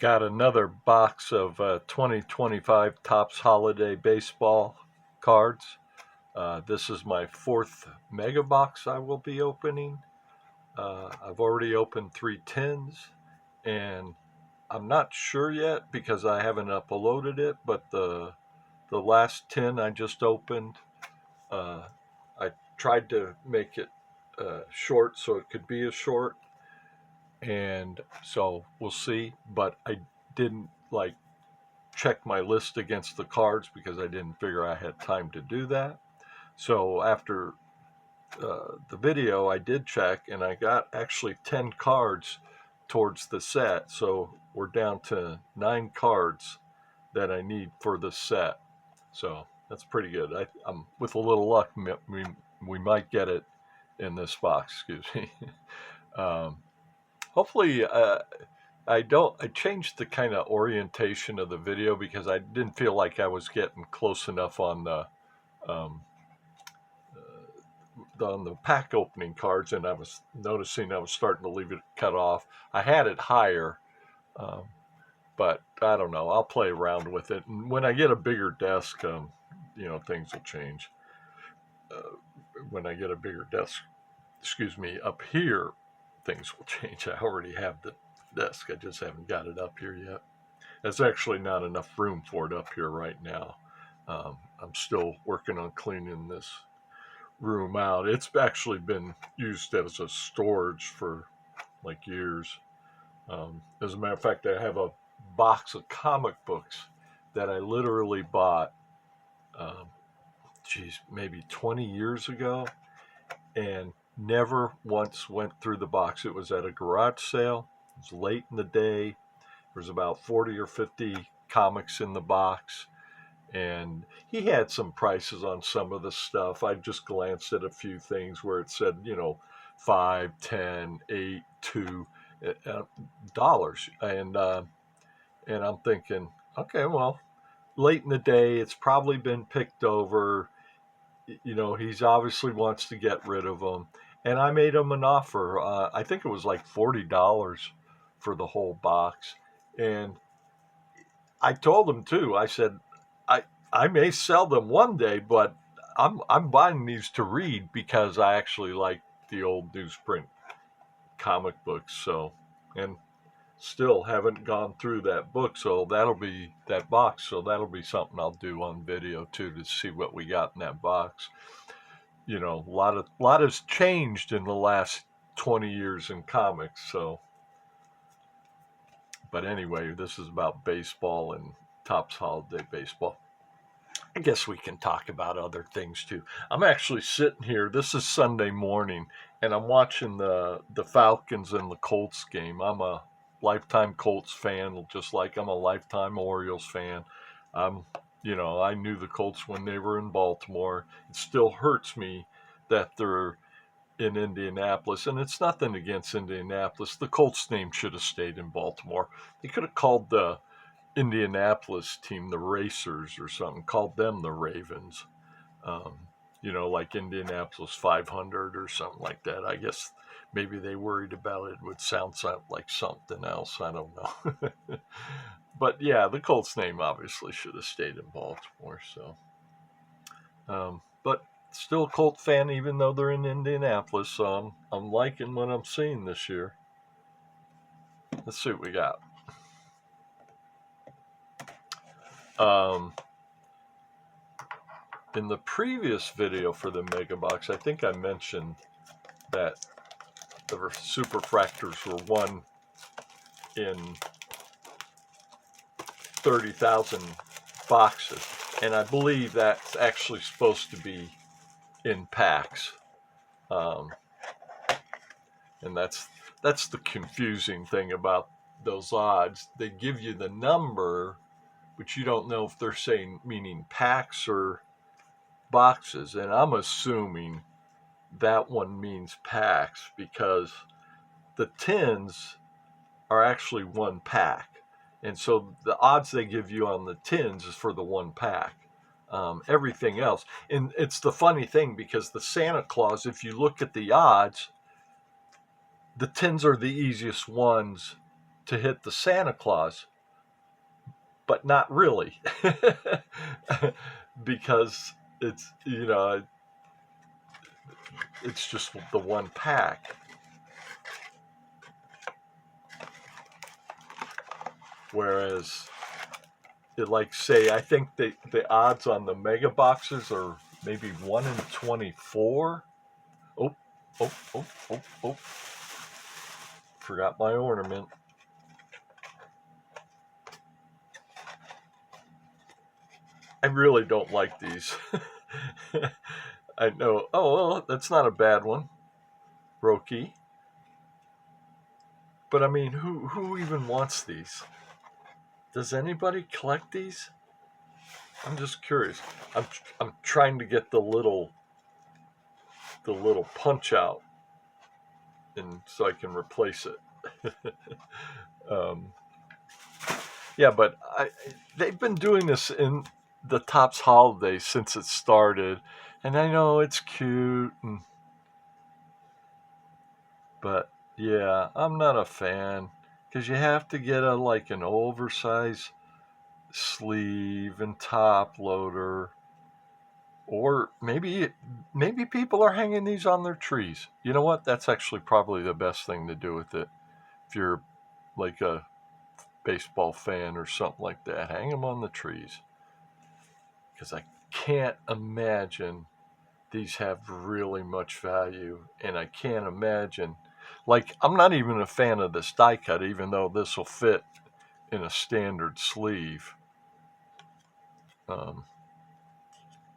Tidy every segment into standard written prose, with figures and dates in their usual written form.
Got another box of 2025 Topps Holiday Baseball cards. This is my fourth mega box I will be opening. I've already opened 3 tins, and I'm not sure yet because I haven't uploaded it. But the last tin I just opened, uh, I tried to make it short so it could be a short, and so we'll see. But I didn't check my list against the cards because I didn't figure I had time to do that. So after the video, I did check, and I got actually 10 cards towards the set. So we're down to 9 cards that I need for the set. So that's pretty good. I'm with a little luck, we might get it in this box. Excuse me. um, Hopefully, I changed the kind of orientation of the video because I didn't feel like I was getting close enough um, on the pack opening cards, and I was noticing I was starting to leave it cut off. I had it higher, um, but I don't know. I'll play around with it, and when I get a bigger desk, things will change. Uh, when I get a bigger desk, excuse me, up here, things will change. I already have the desk. I just haven't got it up here yet. There's actually not enough room for it up here right now. I'm still working on cleaning this room out. It's actually been used as a storage for like years. As a matter of fact, I have a box of comic books that I literally bought, um, maybe 20 years ago, and never once went through the box. It was at a garage sale. It was late in the day. There was about 40 or 50 comics in the box, and he had some prices on some of the stuff. I just glanced at a few things where it said, 5, 10, 8, 2 dollars, and I'm thinking, okay, well, late in the day, it's probably been picked over. He's obviously wants to get rid of them, and I made him an offer. I think it was like $40 for the whole box, and I told him too. I said, I may sell them one day, but I'm buying these to read because I actually like the old newsprint comic books. So, and still haven't gone through that book, so that'll be that box. So that'll be something I'll do on video too to see what we got in that box. A lot has changed in the last 20 years in comics. So, but anyway, this is about baseball and Topps Holiday Baseball. I guess we can talk about other things too. I'm actually sitting here. This is Sunday morning, and I'm watching the Falcons and the Colts game. I'm a lifetime Colts fan, just like I'm a lifetime Orioles fan. Um, I knew the Colts when they were in Baltimore. It still hurts me that they're in Indianapolis, and it's nothing against Indianapolis. The Colts name should have stayed in Baltimore. They could have called the Indianapolis team the Racers or something, called them the Ravens. Um, like Indianapolis 500 or something like that. I guess maybe they worried about it would sound like something else. I don't know. But yeah, the Colts name obviously should have stayed in Baltimore. So, but still a Colt fan, even though they're in Indianapolis. So I'm liking what I'm seeing this year. Let's see what we got. Um, in the previous video for the Mega Box, I think I mentioned that the superfractors were one in 30,000 boxes, and I believe that's actually supposed to be in packs. Um, and that's the confusing thing about those odds. They give you the number, but you don't know if they're saying meaning packs or boxes. And I'm assuming that one means packs because the tins are actually one pack. And so the odds they give you on the tins is for the one pack. Everything else. And it's the funny thing because the Santa Claus, if you look at the odds, the tins are the easiest ones to hit the Santa Claus, but not really, because it's, it's just the one pack. Whereas, say, I think the odds on the mega boxes are maybe 1 in 24. Oh, oh, oh, oh, oh. Forgot my ornament. I really don't like these. I know. Oh, well, that's not a bad one. Roki. But I mean, who even wants these? Does anybody collect these? I'm just curious. I'm trying to get the little punch out, and so I can replace it. Yeah, but they've been doing this in the Topps holiday since it started, and I know it's cute, but yeah, I'm not a fan because you have to get an oversized sleeve and top loader, or maybe people are hanging these on their trees. You know what? That's actually probably the best thing to do with it. If you're like a baseball fan or something like that, hang them on the trees, because I can't imagine these have really much value, and I can't imagine, I'm not even a fan of this die cut, even though this will fit in a standard sleeve.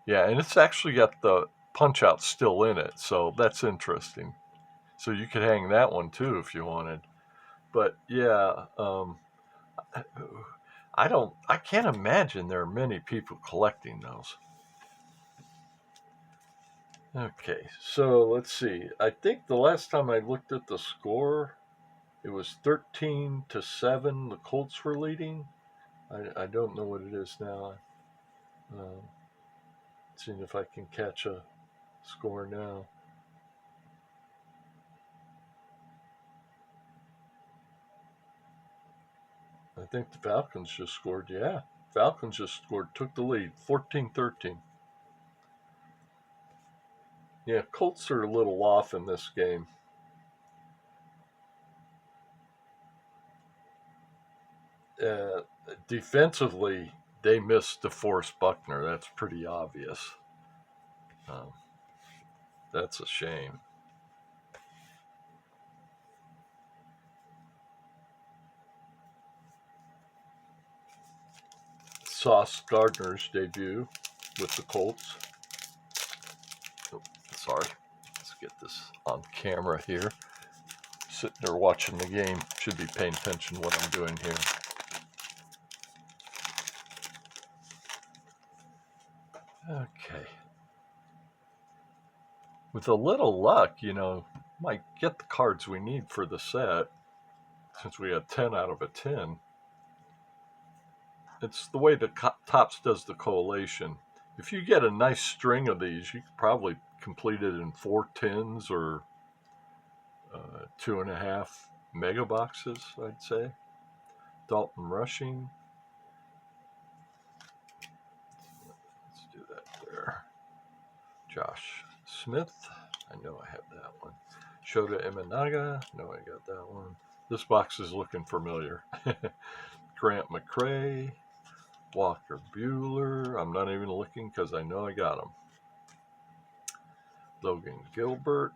Yeah, and it's actually got the punch out still in it, so that's interesting. So you could hang that one too if you wanted. But yeah, I can't imagine there are many people collecting those. Okay, so let's see. I think the last time I looked at the score, it was 13-7. The Colts were leading. I don't know what it is now. Seeing if I can catch a score now. I think the Falcons just scored. Yeah, Falcons just scored, took the lead, 14-13. Yeah, Colts are a little off in this game. Defensively, they missed DeForest Buckner. That's pretty obvious. That's a shame. Sauce Gardner's debut with the Colts. Oh, sorry. Let's get this on camera here. Sitting there watching the game. Should be paying attention to what I'm doing here. Okay. With a little luck, might get the cards we need for the set, since we had 10 out of a 10. It's the way the Topps does the collation. If you get a nice string of these, you could probably complete it in 4 tens or 2.5 mega boxes, I'd say. Dalton Rushing. Let's do that there. Josh Smith. I know I have that one. Shota Imanaga. No, I got that one. This box is looking familiar. Grant McCray. Walker Buehler. I'm not even looking because I know I got him. Logan Gilbert.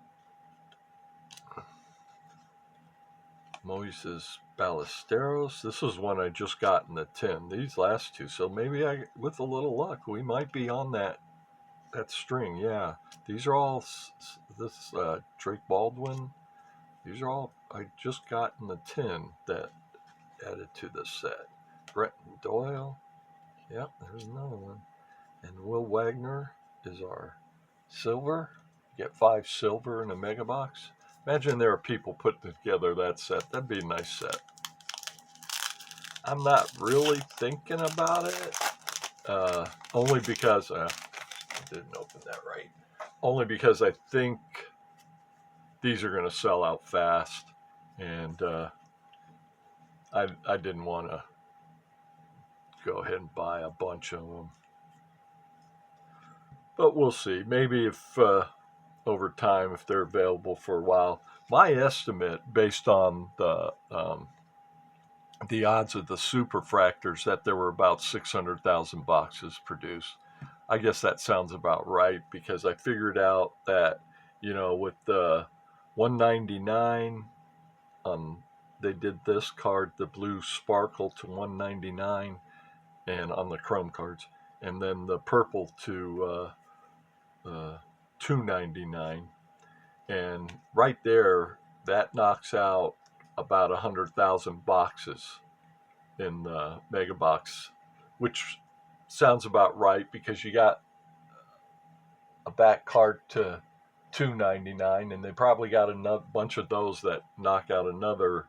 Moises Ballesteros. This is one I just got in the 10. These last two. So maybe with a little luck, we might be on that string. Yeah. These are all this Drake Baldwin. These are all I just got in the 10 that added to the set. Brenton Doyle. Yep, there's another one. And Will Wagner is our silver. Get 5 silver in a mega box. Imagine there are people putting together that set. That'd be a nice set. I'm not really thinking about it. Only because I didn't open that right. Only because I think these are going to sell out fast. And I didn't want to go ahead and buy a bunch of them. But we'll see. Maybe if over time, if they're available for a while. My estimate, based on the odds of the superfractors, that there were about 600,000 boxes produced. I guess that sounds about right because I figured out that, with the 199, they did this card, the blue sparkle, to 199, and on the chrome cards, and then the purple to 299, and right there, that knocks out about 100,000 boxes in the mega box, which sounds about right because you got a back card to 299, and they probably got a bunch of those that knock out another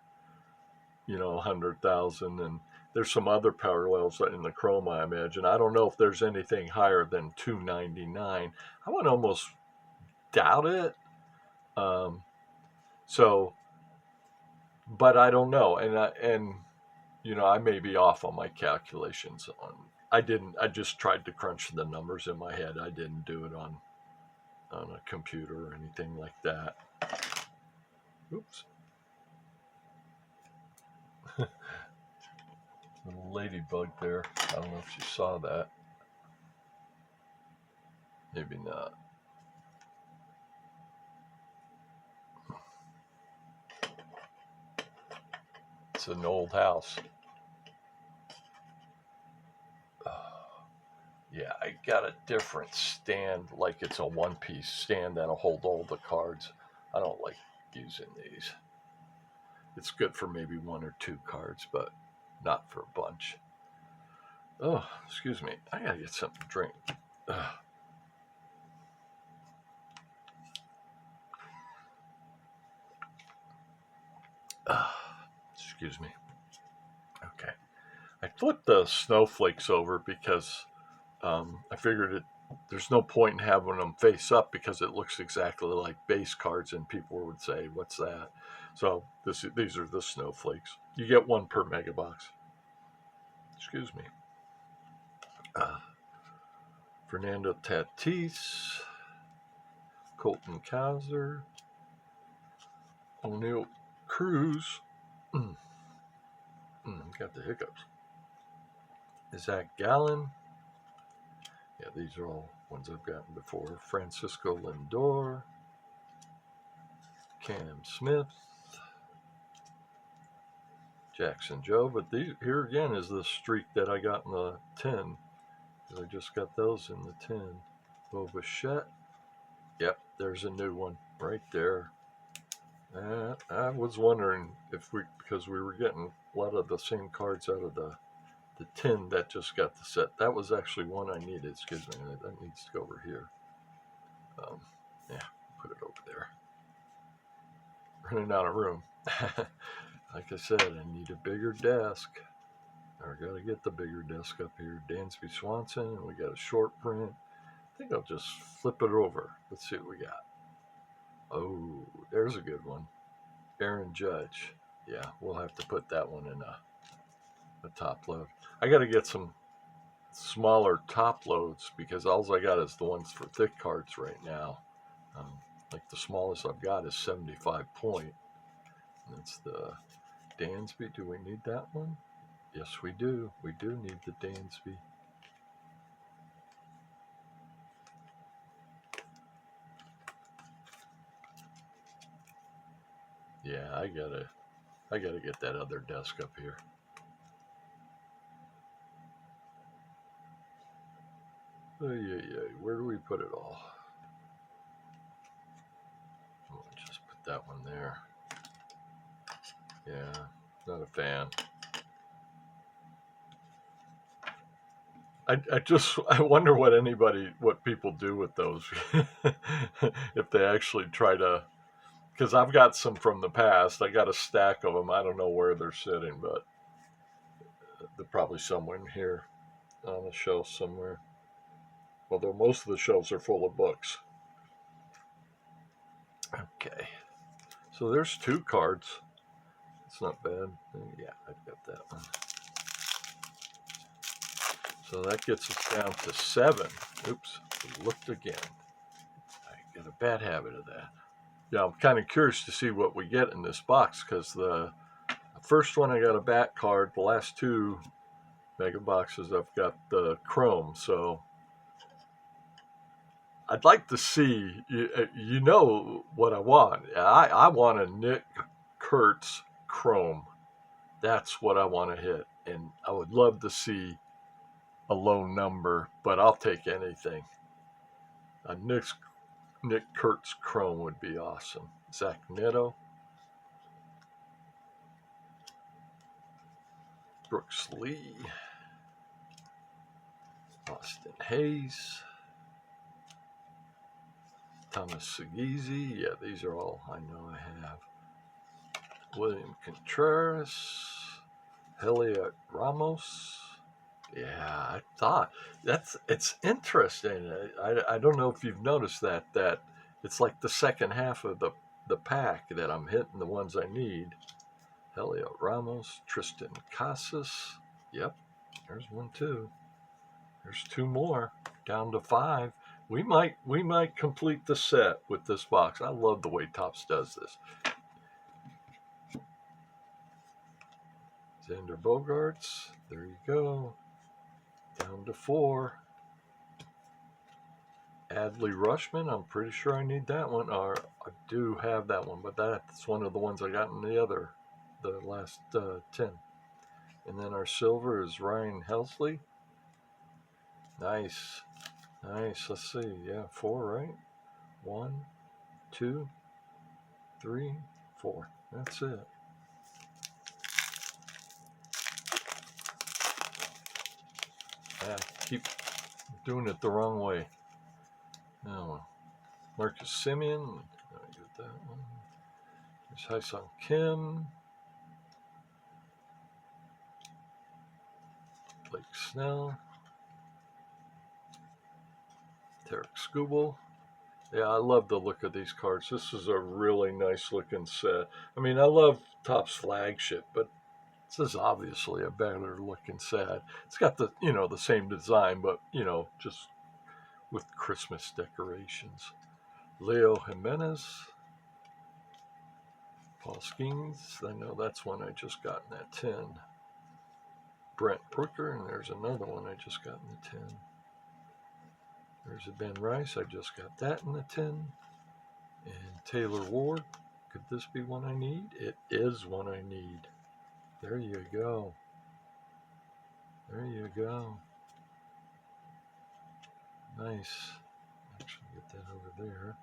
100,000. And there's some other parallels in the chrome, I imagine. I don't know if there's anything higher than 299. I would almost doubt it. So, but I don't know, and I may be off on my calculations. I just tried to crunch the numbers in my head. I didn't do it on a computer or anything like that. Oops. Little ladybug there. I don't know if you saw that. Maybe not. It's an old house. Yeah, I got a different stand, like it's a one-piece stand that'll hold all the cards. I don't like using these. It's good for maybe one or two cards, but not for a bunch. Oh, excuse me. I gotta get something to drink. Excuse me. Okay. I flipped the snowflakes over because I figured there's no point in having them face up because it looks exactly like base cards, and people would say, "What's that?" So these are the snowflakes. You get one per mega box. Excuse me. Fernando Tatis, Colton Cowser, O'Neill Cruz. Got the hiccups. Zach Gallen. Yeah, these are all ones I've gotten before. Francisco Lindor, Cam Smith, Jackson Joe. But here again is the streak that I got in the 10. I just got those in the 10. Bo Bichette. Yep, there's a new one right there. I was wondering because we were getting a lot of the same cards out of the 10 that just got the set. That was actually one I needed. Excuse me, that needs to go over here. Yeah, put it over there. Running out of room. Like I said, I need a bigger desk. I gotta get the bigger desk up here. Dansby Swanson, and we got a short print. I think I'll just flip it over. Let's see what we got. Oh, there's a good one. Aaron Judge. Yeah, we'll have to put that one in a top load. I got to get some smaller top loads because all I got is the ones for thick cards right now. Like the smallest I've got is 75 point. That's the Dansby. Do we need that one? Yes, we do. We do need the Dansby. Yeah, I gotta get that other desk up here. Where do we put it all? I'll just put that one there. Yeah, not a fan. I wonder what people do with those. If they actually try to, because I've got some from the past. I got a stack of them. I don't know where they're sitting, but they're probably somewhere in here on a shelf somewhere. Although most of the shelves are full of books. Okay. So there's two cards. It's not bad. Yeah, I've got that one. So that gets us down to 7. Oops, looked again. I got a bad habit of that. Yeah, I'm kind of curious to see what we get in this box, because the first one I got a bat card. The last 2 mega boxes I've got the chrome. So I'd like to see, you know what I want. I want a Nick Kurtz chrome. That's what I want to hit. And I would love to see a low number, but I'll take anything. A Nick Kurtz chrome would be awesome. Zach Neto, Brooks Lee, Austin Hayes, Thomas Segezi. Yeah, these are all I know I have. William Contreras, Heliot Ramos. Yeah, I thought it's interesting. I don't know if you've noticed that it's like the second half of the pack that I'm hitting the ones I need. Heliot Ramos, Tristan Casas. Yep, there's 1 too. There's 2 more, down to 5. We might complete the set with this box. I love the way Topps does this. Xander Bogaerts, there you go. Down to 4. Adley Rushman, I'm pretty sure I need that one, or I do have that one, but that's one of the ones I got in the last 10. And then our silver is Ryan Helsley. Nice. Let's see. Yeah, 4, right? 1, 2, 3, 4. That's it. I keep doing it the wrong way. Oh, Marcus Semien. I get that one. There's Hyesung Kim. Blake Snell. Tarek Skubal. Yeah, I love the look of these cards. This is a really nice looking set. I mean, I love Topps flagship, but this is obviously a better looking set. It's got the same design, but just with Christmas decorations. Leo Jimenez, Paul Skeens. I know that's one I just got in that 10. Brent Brooker, and there's another one I just got in the 10. There's a Ben Rice. I just got that in the 10. And Taylor Ward. Could this be one I need? It is one I need. There you go. There you go. Nice. Actually, get that over there.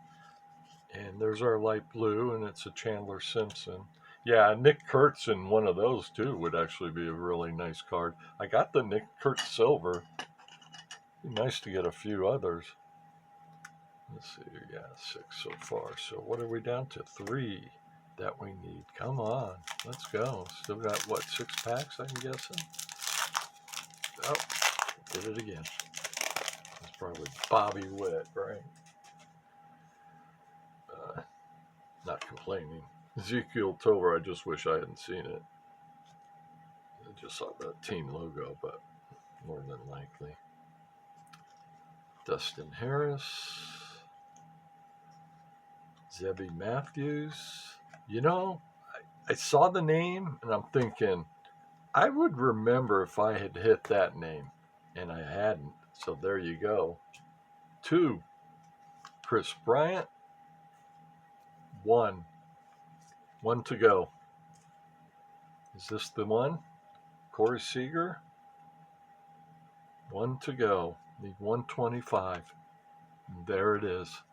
And there's our light blue, and it's a Chandler Simpson. Yeah, Nick Kurtz in one of those too would actually be a really nice card. I got the Nick Kurtz silver. Be nice to get a few others. Let's see, yeah, 6 so far. So what are we down to? 3 that we need. Come on, let's go. Still got, what, 6 packs, I'm guessing? Oh, did it again. It's probably Bobby Witt, right? Not complaining. Ezekiel Tovar, I just wish I hadn't seen it. I just saw the team logo, but more than likely. Dustin Harris. Zebby Matthews. I saw the name and I'm thinking, I would remember if I had hit that name, and I hadn't. So there you go. 2, Chris Bryant. 1 to go. Is this the one? Corey Seager. 1 to go. Need 125. There it is.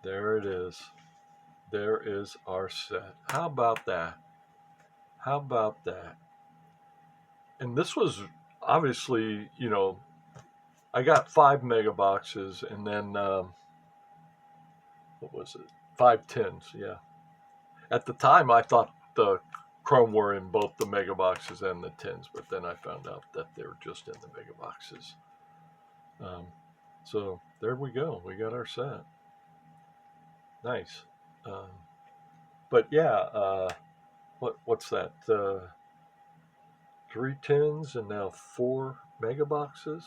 There it is. There is our set. How about that? How about that? And this was obviously, I got 5 mega boxes, and then what was it? 5 tins, yeah. At the time, I thought the chrome were in both the mega boxes and the tins, but then I found out that they were just in the mega boxes. So there we go. We got our set. Nice. But yeah, what's that? 3 tens and now 4 mega boxes,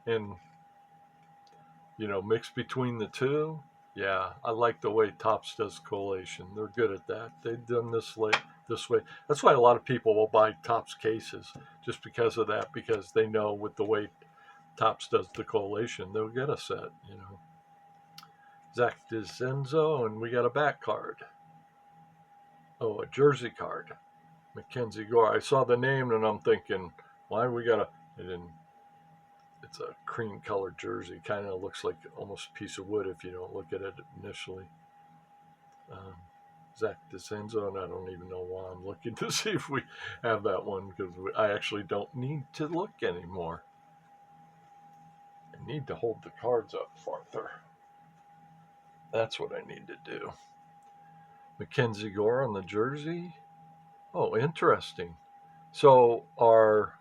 and mixed between the two. Yeah, I like the way Topps does collation. They're good at that. They've done this way. That's why a lot of people will buy Topps cases, just because of that, because they know with the way Topps does the collation, they'll get a set. Zach DeCenzo, and we got a back card. Oh, a jersey card. Mackenzie Gore. I saw the name and I'm thinking, why we got a? It's a cream colored jersey. Kind of looks like almost a piece of wood if you don't look at it initially. Um, Zach DeCenzo, and I don't even know why I'm looking to see if we have that one, because I actually don't need to look anymore. I need to hold the cards up farther. That's what I need to do. Mackenzie Gore on the jersey. Oh, interesting. So our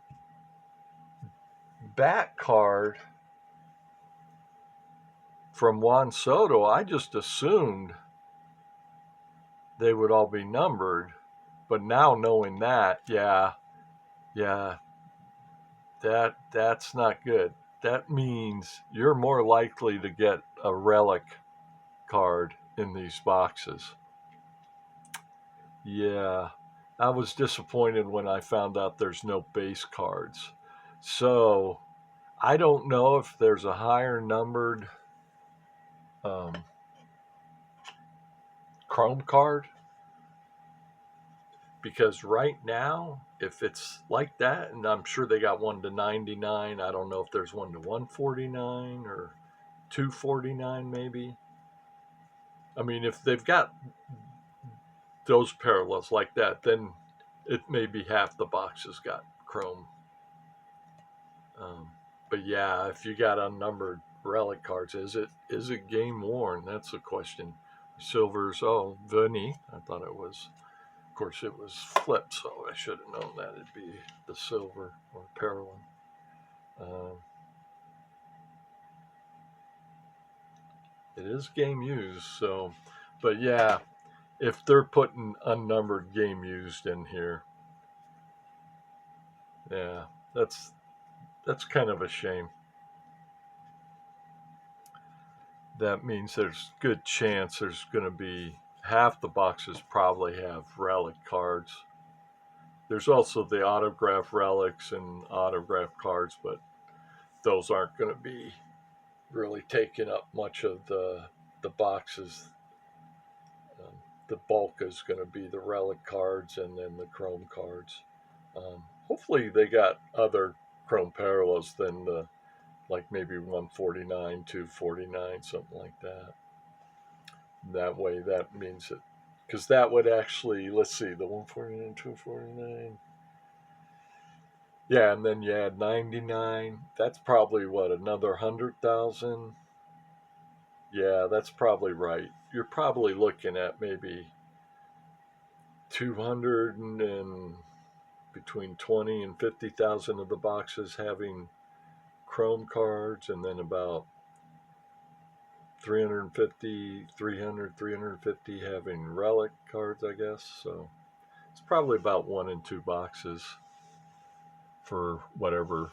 back card from Juan Soto, I just assumed they would all be numbered, but now knowing that, yeah, that's not good. That means you're more likely to get a relic card in these boxes. Yeah, I was disappointed when I found out there's no base cards. So I don't know if there's a higher numbered um, Chrome card, because right now, if it's like that, and I'm sure they got 1 to 99, I don't know if there's 1 to 149 or 249 maybe. I mean, if they've got those parallels like that, then it may be half the boxes got Chrome. But yeah, if you got unnumbered relic cards, is it game worn? That's the question. Silvers, oh, Vinny, I thought it was. Of course, it was flipped, so I should have known that it'd be the silver or parallel. It is game used, so, but yeah, if they're putting unnumbered game used in here, yeah, that's kind of a shame. That means there's good chance there's going to be half the boxes probably have relic cards. There's also the autograph relics and autograph cards, but those aren't going to be really taking up much of the boxes. The bulk is going to be the relic cards and then the chrome cards. Hopefully they got other chrome parallels than the, like maybe 149, 249, something like that. That way, that means that, because that would actually, let's see, the 149, 249. Yeah, and then you add 99. That's probably what, another 100,000? Yeah, that's probably right. You're probably looking at maybe 200 and between 20 and 50,000 of the boxes having chrome cards, and then about 350 having relic cards, I guess. So it's probably about 1 and 2 boxes for whatever,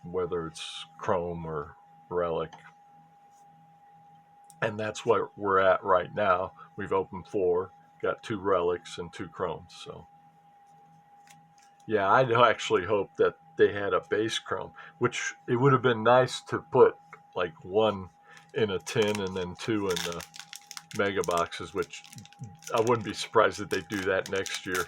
whether it's chrome or relic. And that's what we're at right now. We've opened 4, got 2 relics and 2 chromes. So yeah, I'd actually hope that they had a base chrome, which it would have been nice to put like 1 in a tin and then 2 in the mega boxes, which I wouldn't be surprised if they do that next year.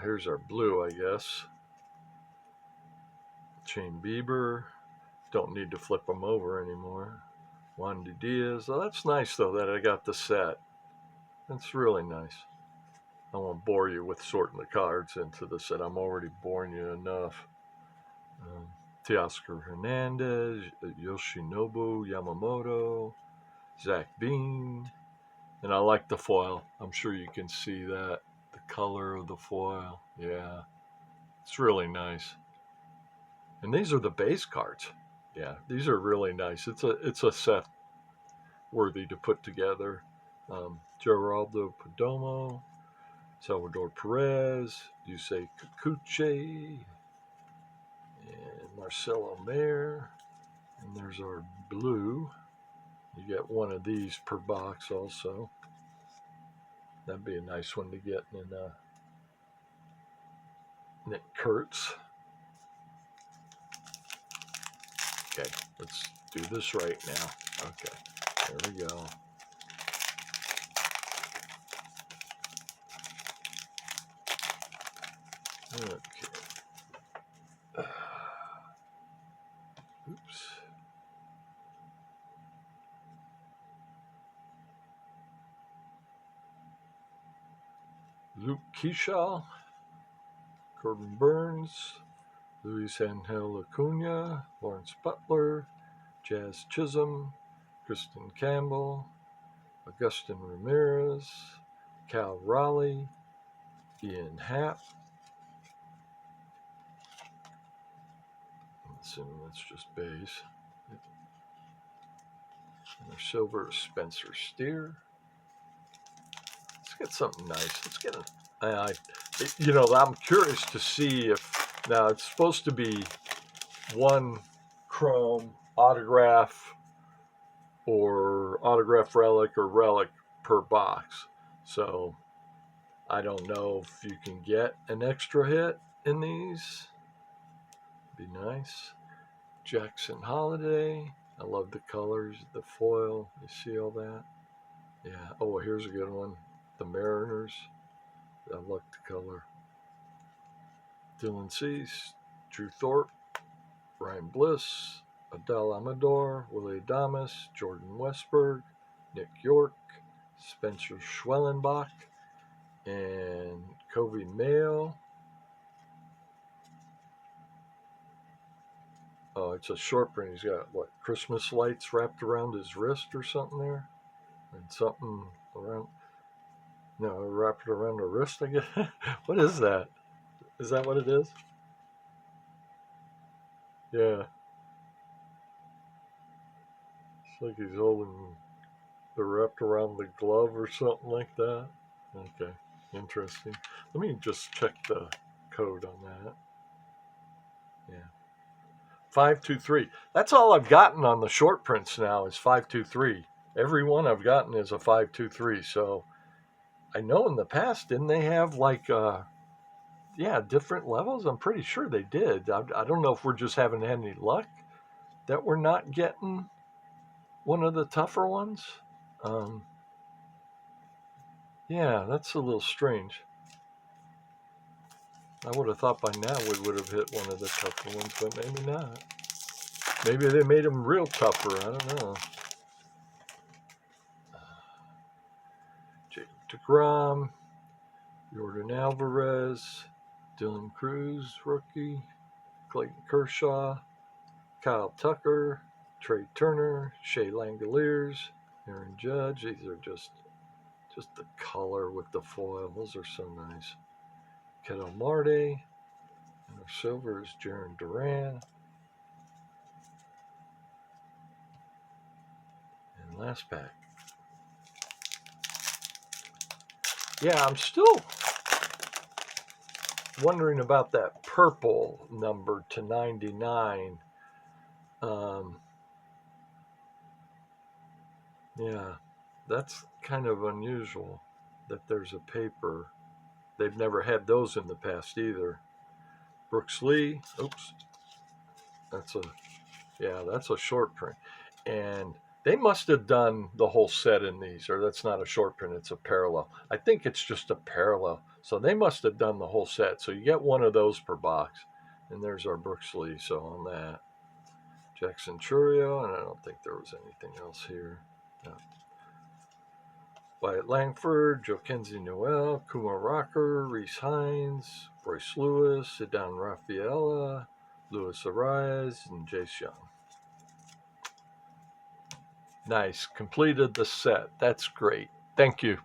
Here's our blue, I guess. Shane Bieber. Don't need to flip them over anymore. Wandy Diaz. Oh, that's nice, though, that I got the set. That's really nice. I won't bore you with sorting the cards into the set. I'm already boring you enough. Teoscar Hernandez, Yoshinobu Yamamoto, Zach Bean. And I like the foil. I'm sure you can see that. The color of the foil. Yeah. It's really nice. And these are the base cards. Yeah, these are really nice. It's a set worthy to put together. Geraldo Perdomo, Salvador Perez, Yusei Kikuchi, and Marcelo Mayer. And there's our blue. You get one of these per box also. That'd be a nice one to get in Nick Kurtz. Okay, let's do this right now. Okay, there we go. Okay. Oops. Luke Kershaw, Corbin Burns, Luis Angel Acuna, Lawrence Butler, Jazz Chisholm, Kristen Campbell, Augustin Ramirez, Cal Raleigh, Ian Happ. I'm assuming that's just base. And our silver is Spencer Steer. Let's get something nice. Let's get I'm curious to see if, now it's supposed to be one chrome autograph or autograph relic or relic per box. So I don't know if you can get an extra hit in these. Be nice. Jackson Holiday. I love the colors, the foil. You see all that? Yeah. Oh, here's a good one. The Mariners. I like the color. Dylan Cease, Drew Thorpe, Ryan Bliss, Adele Amador, Willie Adames, Jordan Westberg, Nick York, Spencer Schwellenbach, and Kobe Mayo. Oh, it's a short print. He's got, what, Christmas lights wrapped around his wrist or something there? And something around, wrapped around the wrist, I guess. What is that? Is that what it is? Yeah. It's like he's holding the wrapped around the glove or something like that. Okay, interesting. Let me just check the code on that. Yeah. 523. That's all I've gotten on the short prints now is 523. Every one I've gotten is a 523. So I know in the past, didn't they have different levels? I'm pretty sure they did. I don't know if we're just having any luck that we're not getting one of the tougher ones. Yeah, that's a little strange. I would have thought by now we would have hit one of the tougher ones, but maybe not. Maybe they made them real tougher. I don't know. Jacob deGrom, Jordan Alvarez, Dylan Cruz, rookie, Clayton Kershaw, Kyle Tucker, Trey Turner, Shea Langoliers, Aaron Judge. These are just the color with the foil. Those are so nice. Ketel Marte, and our silver is Jarren Duran. And last pack. Yeah, I'm still wondering about that purple number to 99. Yeah, that's kind of unusual that there's a paper. They've never had those in the past either. Brooks Lee. Oops. That's a short print. And they must have done the whole set in these, or that's not a short print, it's a parallel. I think it's just a parallel. So they must have done the whole set. So you get one of those per box. And there's our Brooks Lee. So on that, Jackson Churio, and I don't think there was anything else here. No. Wyatt Langford, Joaquin Noel, Kumar Rocker, Reese Hines, Bryce Lewis, Idan Rafaela, Luis Arias, and Jace Young. Nice. Completed the set. That's great. Thank you.